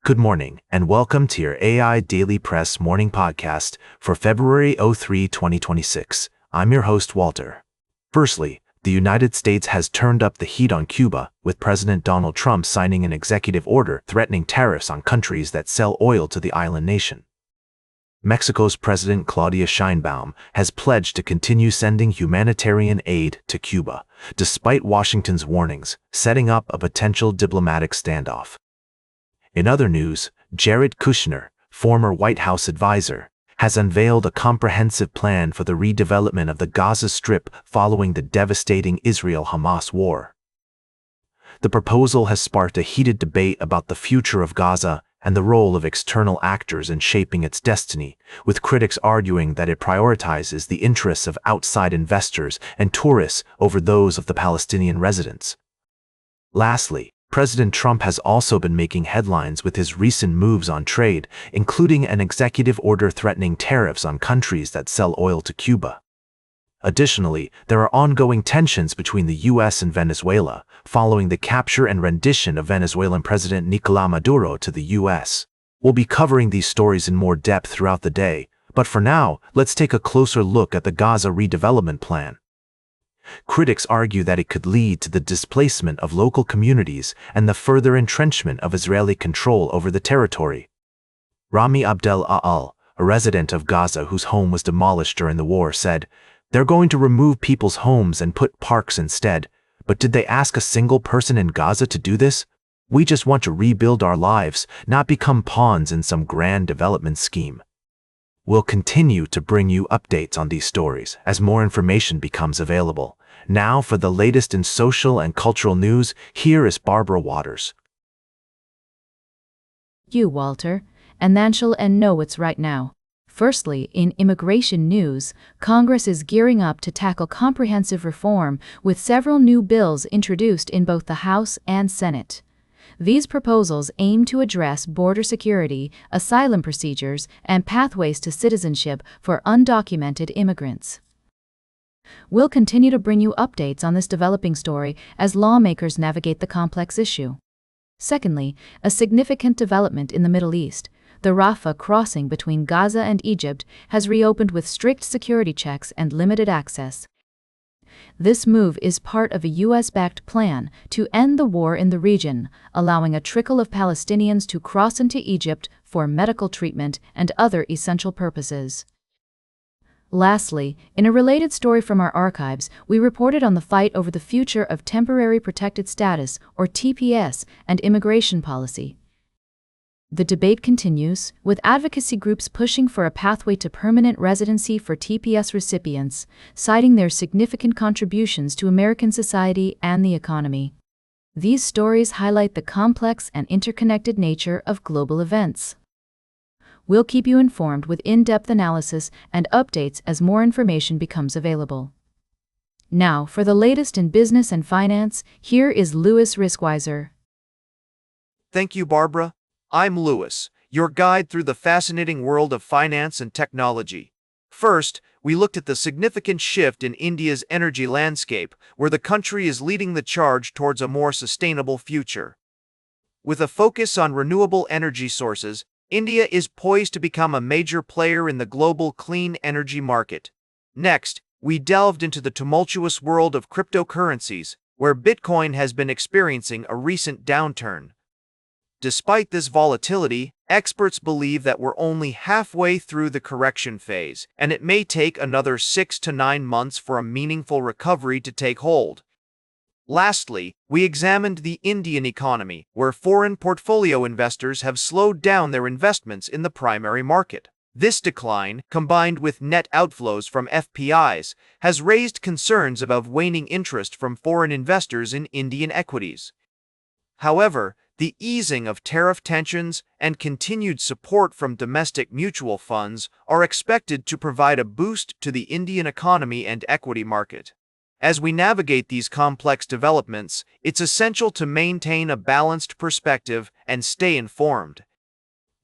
Good morning, and welcome to your AIDailyPress morning podcast for February 3, 2026. I'm your host, Walter. Firstly, the United States has turned up the heat on Cuba, with President Donald Trump signing an executive order threatening tariffs on countries that sell oil to the island nation. Mexico's President Claudia Sheinbaum has pledged to continue sending humanitarian aid to Cuba, despite Washington's warnings, setting up a potential diplomatic standoff. In other news, Jared Kushner, former White House advisor, has unveiled a comprehensive plan for the redevelopment of the Gaza Strip following the devastating Israel-Hamas war. The proposal has sparked a heated debate about the future of Gaza and the role of external actors in shaping its destiny, with critics arguing that it prioritizes the interests of outside investors and tourists over those of the Palestinian residents. Lastly, President Trump has also been making headlines with his recent moves on trade, including an executive order threatening tariffs on countries that sell oil to Cuba. Additionally, there are ongoing tensions between the U.S. and Venezuela, following the capture and rendition of Venezuelan President Nicolás Maduro to the U.S. We'll be covering these stories in more depth throughout the day, but for now, let's take a closer look at the Gaza redevelopment plan. Critics argue that it could lead to the displacement of local communities and the further entrenchment of Israeli control over the territory. Rami Abdel Al, a resident of Gaza whose home was demolished during the war, said, "They're going to remove people's homes and put parks instead. But did they ask a single person in Gaza to do this? We just want to rebuild our lives, not become pawns in some grand development scheme." We'll continue to bring you updates on these stories as more information becomes available. Now for the latest in social and cultural news, here is Barbara Waters. You, Walter, and then shall know what's right now. Firstly, in immigration news, Congress is gearing up to tackle comprehensive reform with several new bills introduced in both the House and Senate. These proposals aim to address border security, asylum procedures, and pathways to citizenship for undocumented immigrants. We'll continue to bring you updates on this developing story as lawmakers navigate the complex issue. Secondly, a significant development in the Middle East. The Rafah crossing between Gaza and Egypt has reopened with strict security checks and limited access. This move is part of a U.S.-backed plan to end the war in the region, allowing a trickle of Palestinians to cross into Egypt for medical treatment and other essential purposes. Lastly, in a related story from our archives, we reported on the fight over the future of temporary protected status, or TPS, and immigration policy. The debate continues, with advocacy groups pushing for a pathway to permanent residency for TPS recipients, citing their significant contributions to American society and the economy. These stories highlight the complex and interconnected nature of global events. We'll keep you informed with in-depth analysis and updates as more information becomes available. Now, for the latest in business and finance, here is Louis Riskweiser. Thank you, Barbara. I'm Louis, your guide through the fascinating world of finance and technology. First, we looked at the significant shift in India's energy landscape, where the country is leading the charge towards a more sustainable future. With a focus on renewable energy sources, India is poised to become a major player in the global clean energy market. Next, we delved into the tumultuous world of cryptocurrencies, where Bitcoin has been experiencing a recent downturn. Despite this volatility, experts believe that we're only halfway through the correction phase, and it may take another 6 to 9 months for a meaningful recovery to take hold. Lastly, we examined the Indian economy, where foreign portfolio investors have slowed down their investments in the primary market. This decline, combined with net outflows from FPIs, has raised concerns about waning interest from foreign investors in Indian equities. However, the easing of tariff tensions and continued support from domestic mutual funds are expected to provide a boost to the Indian economy and equity market. As we navigate these complex developments, it's essential to maintain a balanced perspective and stay informed.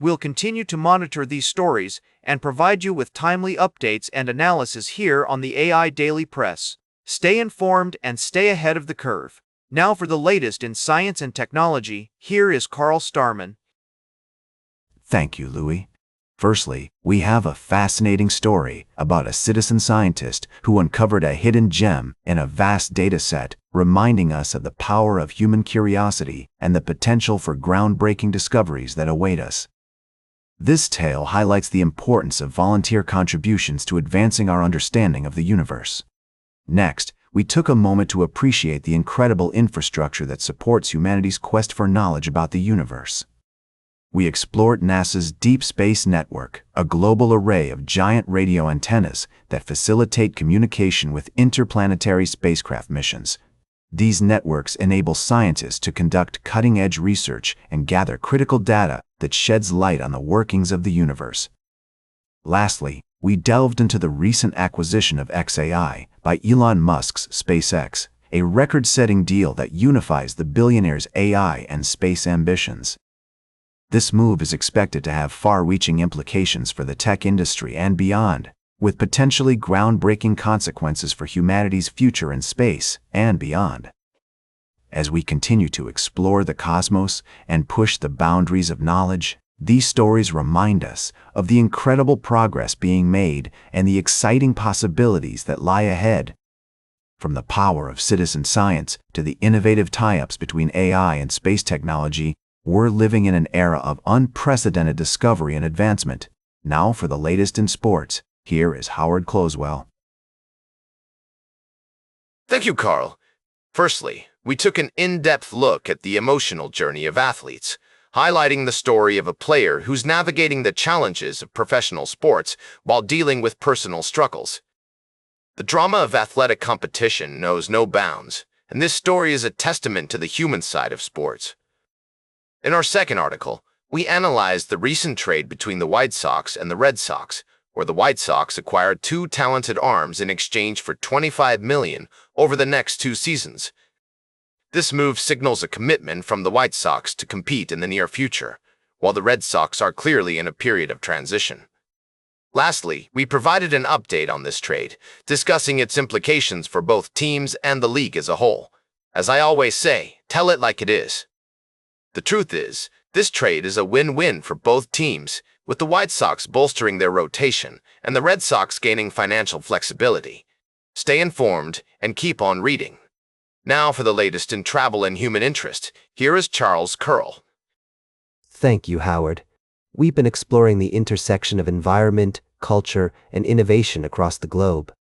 We'll continue to monitor these stories and provide you with timely updates and analysis here on the AIDailyPress. Stay informed and stay ahead of the curve. Now for the latest in science and technology, here is Carl Starman. Thank you, Louis. Firstly, we have a fascinating story about a citizen scientist who uncovered a hidden gem in a vast data set, reminding us of the power of human curiosity and the potential for groundbreaking discoveries that await us. This tale highlights the importance of volunteer contributions to advancing our understanding of the universe. Next, we took a moment to appreciate the incredible infrastructure that supports humanity's quest for knowledge about the universe. We explored NASA's Deep Space Network, a global array of giant radio antennas that facilitate communication with interplanetary spacecraft missions. These networks enable scientists to conduct cutting-edge research and gather critical data that sheds light on the workings of the universe. Lastly, we delved into the recent acquisition of XAI by Elon Musk's SpaceX, a record-setting deal that unifies the billionaire's AI and space ambitions. This move is expected to have far-reaching implications for the tech industry and beyond, with potentially groundbreaking consequences for humanity's future in space and beyond. As we continue to explore the cosmos and push the boundaries of knowledge, these stories remind us of the incredible progress being made and the exciting possibilities that lie ahead. From the power of citizen science to the innovative tie-ups between AI and space technology, we're living in an era of unprecedented discovery and advancement. Now for the latest in sports, here is Howard Closewell. Thank you, Carl. Firstly, we took an in-depth look at the emotional journey of athletes, highlighting the story of a player who's navigating the challenges of professional sports while dealing with personal struggles. The drama of athletic competition knows no bounds, and this story is a testament to the human side of sports. In our second article, we analyzed the recent trade between the White Sox and the Red Sox, where the White Sox acquired two talented arms in exchange for $25 million over the next 2 seasons. This move signals a commitment from the White Sox to compete in the near future, while the Red Sox are clearly in a period of transition. Lastly, we provided an update on this trade, discussing its implications for both teams and the league as a whole. As I always say, tell it like it is. The truth is, this trade is a win-win for both teams, with the White Sox bolstering their rotation and the Red Sox gaining financial flexibility. Stay informed and keep on reading. Now for the latest in travel and human interest, here is Charles Curl. Thank you, Howard. We've been exploring the intersection of environment, culture, and innovation across the globe.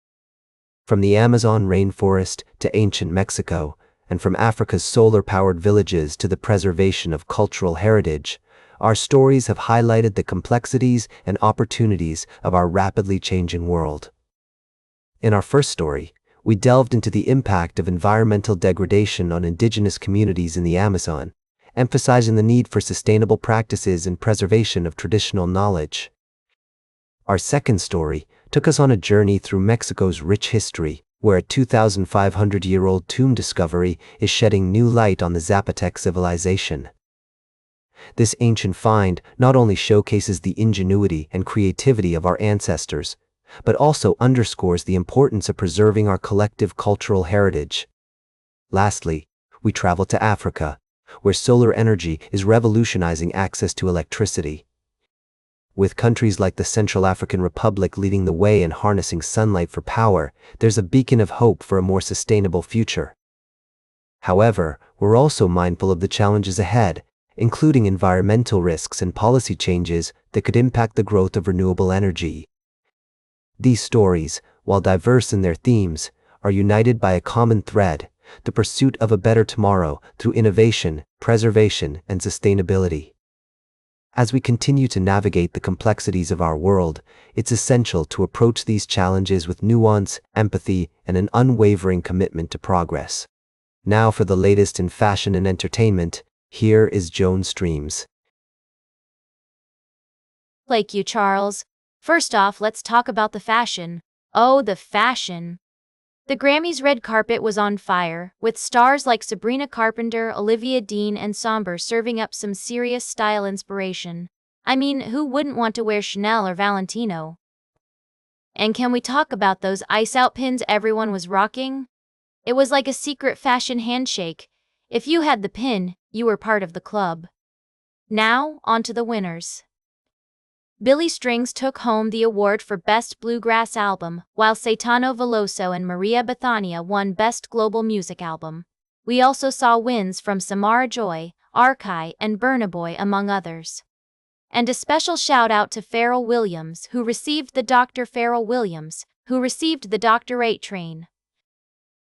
From the Amazon rainforest to ancient Mexico, and from Africa's solar-powered villages to the preservation of cultural heritage, our stories have highlighted the complexities and opportunities of our rapidly changing world. In our first story, we delved into the impact of environmental degradation on indigenous communities in the Amazon, emphasizing the need for sustainable practices and preservation of traditional knowledge. Our second story took us on a journey through Mexico's rich history, where a 2,500-year-old tomb discovery is shedding new light on the Zapotec civilization. This ancient find not only showcases the ingenuity and creativity of our ancestors, but also underscores the importance of preserving our collective cultural heritage. Lastly, we travel to Africa, where solar energy is revolutionizing access to electricity. With countries like the Central African Republic leading the way in harnessing sunlight for power, there's a beacon of hope for a more sustainable future. However, we're also mindful of the challenges ahead, including environmental risks and policy changes that could impact the growth of renewable energy. These stories, while diverse in their themes, are united by a common thread: the pursuit of a better tomorrow through innovation, preservation, and sustainability. As we continue to navigate the complexities of our world, it's essential to approach these challenges with nuance, empathy, and an unwavering commitment to progress. Now for the latest in fashion and entertainment, here is Joan Streams. Thank you, Charles. First off, let's talk about the fashion. Oh, the fashion. The Grammys' red carpet was on fire, with stars like Sabrina Carpenter, Olivia Dean, and Somber serving up some serious style inspiration. I mean, who wouldn't want to wear Chanel or Valentino? And can we talk about those ice-out pins everyone was rocking? It was like a secret fashion handshake. If you had the pin, you were part of the club. Now, on to the winners. Billy Strings took home the award for Best Bluegrass Album, while Caetano Veloso and Maria Bethania won Best Global Music Album. We also saw wins from Samara Joy, Arkai, and Burna Boy, among others. And a special shout-out to Pharrell Williams, who received the Dr. Doctorate Train.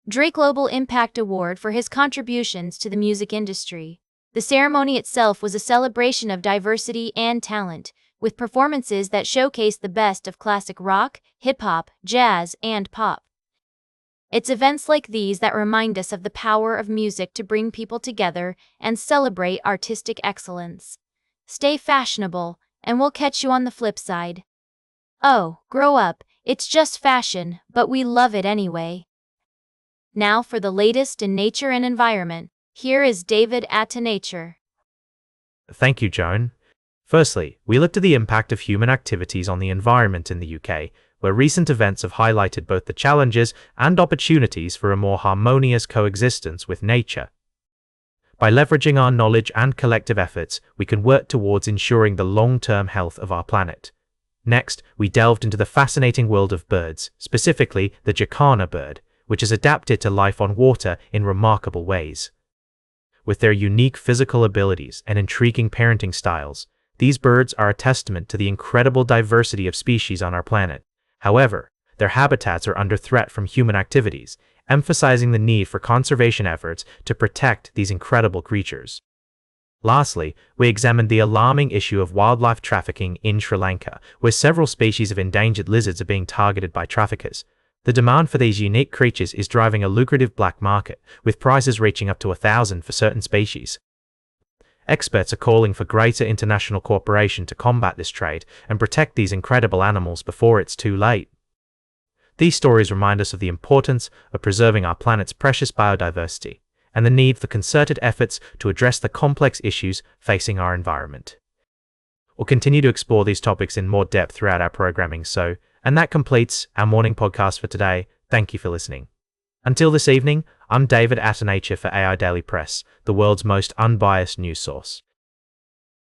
Drake Global Impact Award for his contributions to the music industry. The ceremony itself was a celebration of diversity and talent, with performances that showcased the best of classic rock, hip-hop, jazz, and pop. It's events like these that remind us of the power of music to bring people together and celebrate artistic excellence. Stay fashionable, and we'll catch you on the flip side. Oh, grow up, it's just fashion, but we love it anyway. Now for the latest in nature and environment, here is David at Nature. Thank you, Joan. Firstly, we looked at the impact of human activities on the environment in the UK, where recent events have highlighted both the challenges and opportunities for a more harmonious coexistence with nature. By leveraging our knowledge and collective efforts, we can work towards ensuring the long-term health of our planet. Next, we delved into the fascinating world of birds, specifically the jacana bird, which is adapted to life on water in remarkable ways. With their unique physical abilities and intriguing parenting styles, these birds are a testament to the incredible diversity of species on our planet. However, their habitats are under threat from human activities, emphasizing the need for conservation efforts to protect these incredible creatures. Lastly, we examined the alarming issue of wildlife trafficking in Sri Lanka, where several species of endangered lizards are being targeted by traffickers. The demand for these unique creatures is driving a lucrative black market, with prices reaching up to $1,000 for certain species. Experts are calling for greater international cooperation to combat this trade and protect these incredible animals before it's too late. These stories remind us of the importance of preserving our planet's precious biodiversity and the need for concerted efforts to address the complex issues facing our environment. We'll continue to explore these topics in more depth throughout our programming, and that completes our morning podcast for today. Thank you for listening. Until this evening, I'm David at Nature for AI Daily Press, the world's most unbiased news source.